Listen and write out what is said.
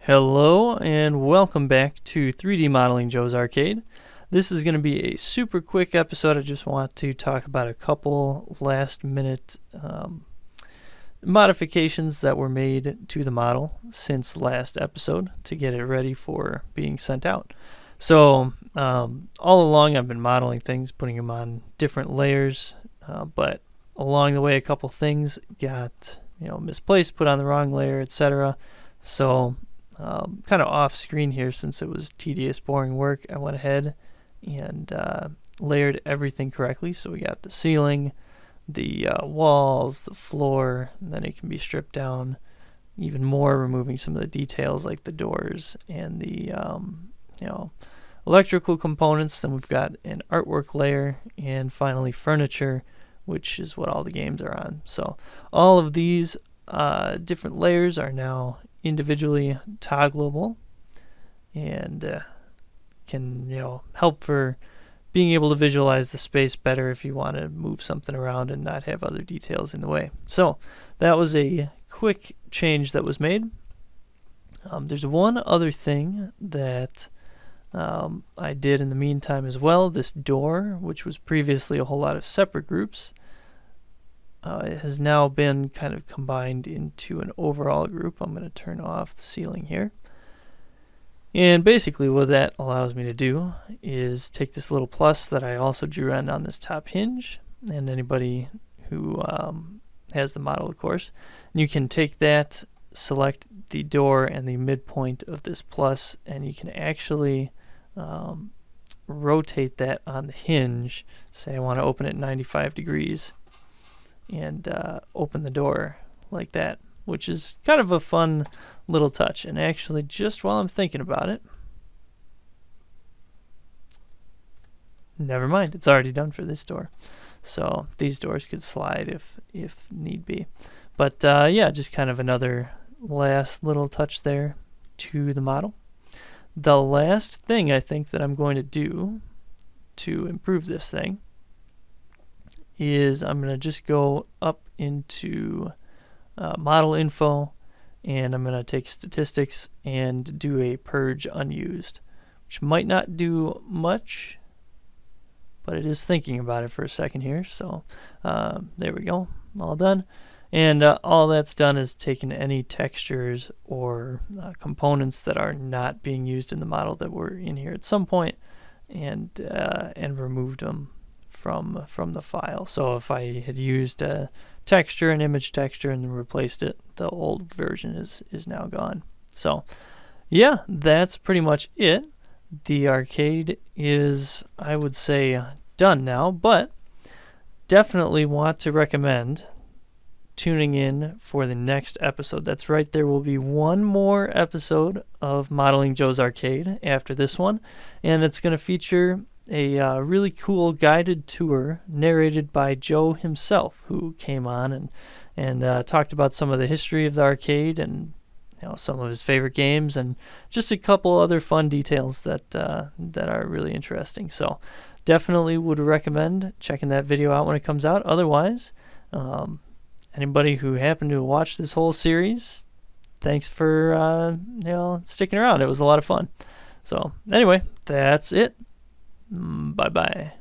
Hello and welcome back to 3D Modeling Joe's Arcade. This is going to be a super quick episode. I just want to talk about a couple last minute modifications that were made to the model since last episode to get it ready for being sent out. So all along I've been modeling things, putting them on different layers, but along the way a couple things got misplaced, put on the wrong layer, etc. So kind of off screen here, since it was tedious, boring work, I went ahead and layered everything correctly. So we got the ceiling, the walls, the floor, and then it can be stripped down even more, removing some of the details like the doors and the electrical components. Then we've got an artwork layer, and finally furniture, which is what all the games are on. So all of these different layers are now individually toggleable and can help for being able to visualize the space better if you want to move something around and not have other details in the way. So that was a quick change that was made. There's one other thing that I did in the meantime as well. This door, which was previously a whole lot of separate groups, it has now been kind of combined into an overall group. I'm going to turn off the ceiling here. And basically what that allows me to do is take this little plus that I also drew on this top hinge, and anybody who has the model, of course, and you can take that, select the door and the midpoint of this plus, and you can actually rotate that on the hinge. Say I want to open it 95 degrees. And open the door like that, which is kind of a fun little touch. And actually, just while I'm thinking about it, never mind, it's already done for this door. So these doors could slide if need be. But yeah, just kind of another last little touch there to the model. The last thing I think that I'm going to do to improve this thing is I'm going to just go up into model info, and I'm going to take statistics and do a purge unused, which might not do much, but it is thinking about it for a second here. So there we go, all done. And all that's done is taken any textures or components that are not being used in the model that were in here at some point, and removed them from the file. So if I had used a texture, an image texture, and then replaced it, the old version is now gone. So yeah, that's pretty much it. The arcade is, I would say, done now, but definitely want to recommend tuning in for the next episode. That's right, there will be one more episode of Modeling Joe's Arcade after this one, and it's going to feature a really cool guided tour narrated by Joe himself, who came on and talked about some of the history of the arcade and some of his favorite games, and just a couple other fun details that are really interesting. So definitely would recommend checking that video out when it comes out. Otherwise, anybody who happened to watch this whole series, thanks for sticking around. It was a lot of fun. So anyway, that's it. Bye-bye.